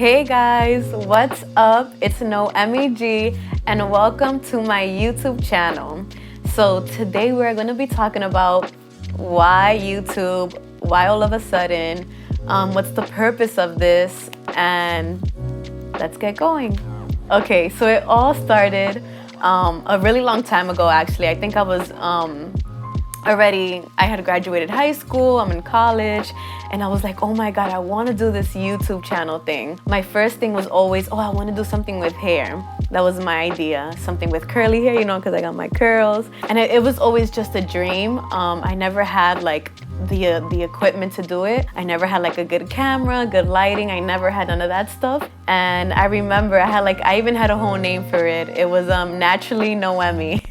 Hey guys, what's up? It's Noemi G and welcome to my YouTube channel. So today we're going to be talking about why YouTube, why all of a sudden, what's the purpose of this, and let's get going. Okay, so it all started a really long time ago actually. I think I was I had graduated high school, I'm in college, and I was like, oh my God, I want to do this YouTube channel thing. My first thing was always, I want to do something with hair. That was my idea, something with curly hair, because I got my curls. And it was always just a dream. I never had like the equipment to do it. I never had like a good camera, good lighting. I never had none of that stuff. And I remember I even had a whole name for it. It was Naturally Noemi.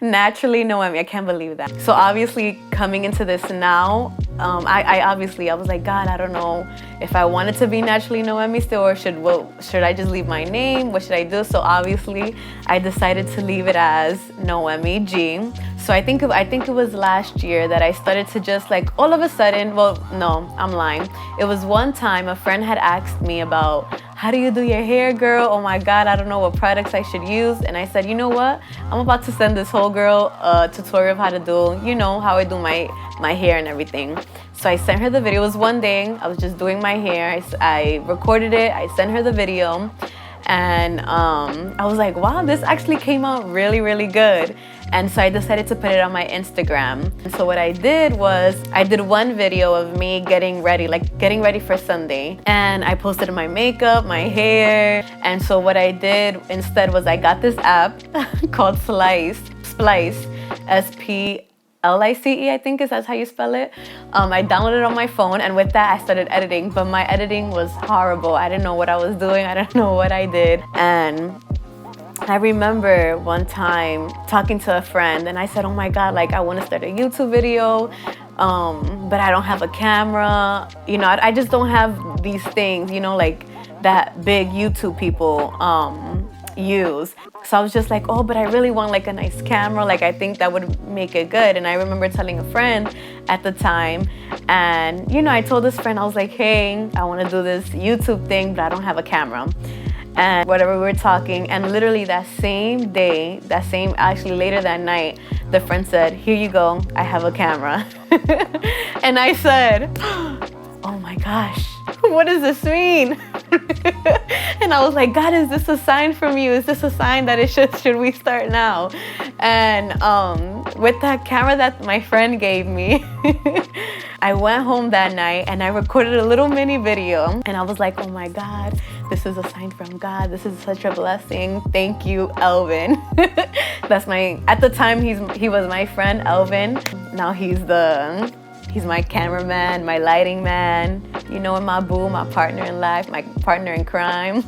Naturally Noemi, I can't believe that. So obviously coming into this now, I was like, God, I don't know if I wanted to be Naturally Noemi still, or should I just leave my name? What should I do? So obviously I decided to leave it as Noemi G. So I think it was last year that I started to just like all of a sudden, well, no, I'm lying. It was one time a friend had asked me about, how do you do your hair, girl? Oh my God, I don't know what products I should use. And I said, you know what? I'm about to send this whole girl a tutorial of how to do, how I do my hair and everything. So I sent her the video. It was one day, I was just doing my hair. I recorded it, I sent her the video. And I was like, wow, this actually came out really, really good. And so I decided to put it on my Instagram. And so what I did was I did one video of me getting ready for Sunday. And I posted my makeup, my hair. And so what I did instead was I got this app called Splice, SPLICE, I think that's how you spell it. I downloaded it on my phone, and with that I started editing, but my editing was horrible. I didn't know what I was doing. I didn't know what I did. And I remember one time talking to a friend and I said, oh my God, I want to start a YouTube video, but I don't have a camera. I just don't have these things, that big YouTube people use. So I was just like, but I really want a nice camera. I think that would make it good. And I remember telling a friend at the time, and I told this friend, I was like, hey, I want to do this YouTube thing, but I don't have a camera. And whatever, we were talking, and literally that same day, actually later that night, the friend said, here you go, I have a camera. And I said, oh my gosh, what does this mean? And I was like, God, is this a sign from you? Is this a sign that should we start now? And with that camera that my friend gave me, I went home that night and I recorded a little mini video. And I was like, oh my God, this is a sign from God. This is such a blessing. Thank you, Elvin. At the time, he was my friend, Elvin. Now he's my cameraman, my lighting man, and my boo, my partner in life, my partner in crime.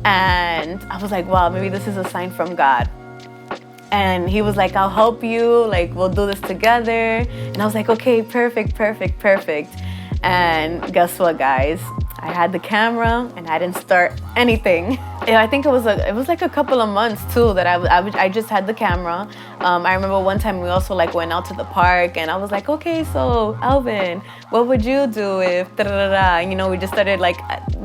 And I was like, wow, maybe this is a sign from God. And he was like, I'll help you, we'll do this together. And I was like, okay, perfect. And guess what, guys? I had the camera and I didn't start anything. And I think it was a couple of months too that I just had the camera. I remember one time we also went out to the park, and I was like, okay, so Elvin, what would you do if we just started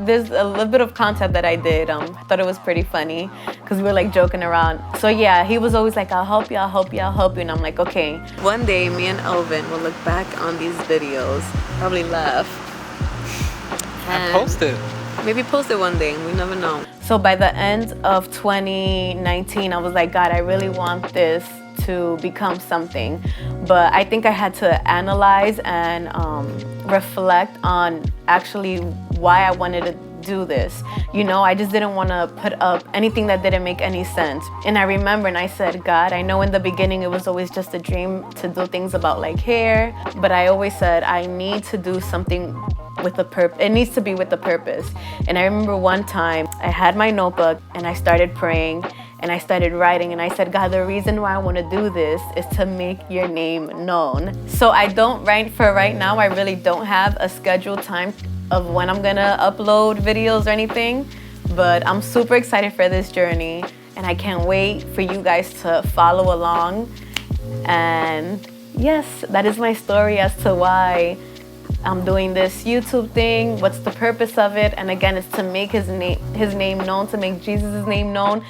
there's a little bit of content that I did. I thought it was pretty funny because we were joking around. So yeah, he was always like, I'll help you. And I'm like, okay. One day me and Elvin will look back on these videos, probably laugh. And post it one day, we never know. So by the end of 2019, I was like, God, I really want this to become something. But I think I had to analyze and reflect on actually why I wanted to do this. I just didn't want to put up anything that didn't make any sense. And I remember, and I said, God, I know in the beginning it was always just a dream to do things about hair, but I always said I need to do something with a purpose. It needs to be with a purpose. And I remember one time I had my notebook and I started praying and I started writing, and I said, God, the reason why I want to do this is to make your name known. So right now, I really don't have a scheduled time of when I'm gonna upload videos or anything, but I'm super excited for this journey and I can't wait for you guys to follow along. And yes, that is my story as to why I'm doing this YouTube thing. What's the purpose of it? And again, it's to make his name known, to make Jesus' name known.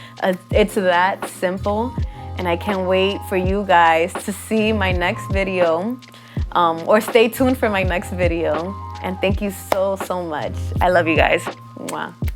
It's that simple. And I can't wait for you guys to see my next video, or stay tuned for my next video. And thank you so much. I love you guys. Mwah.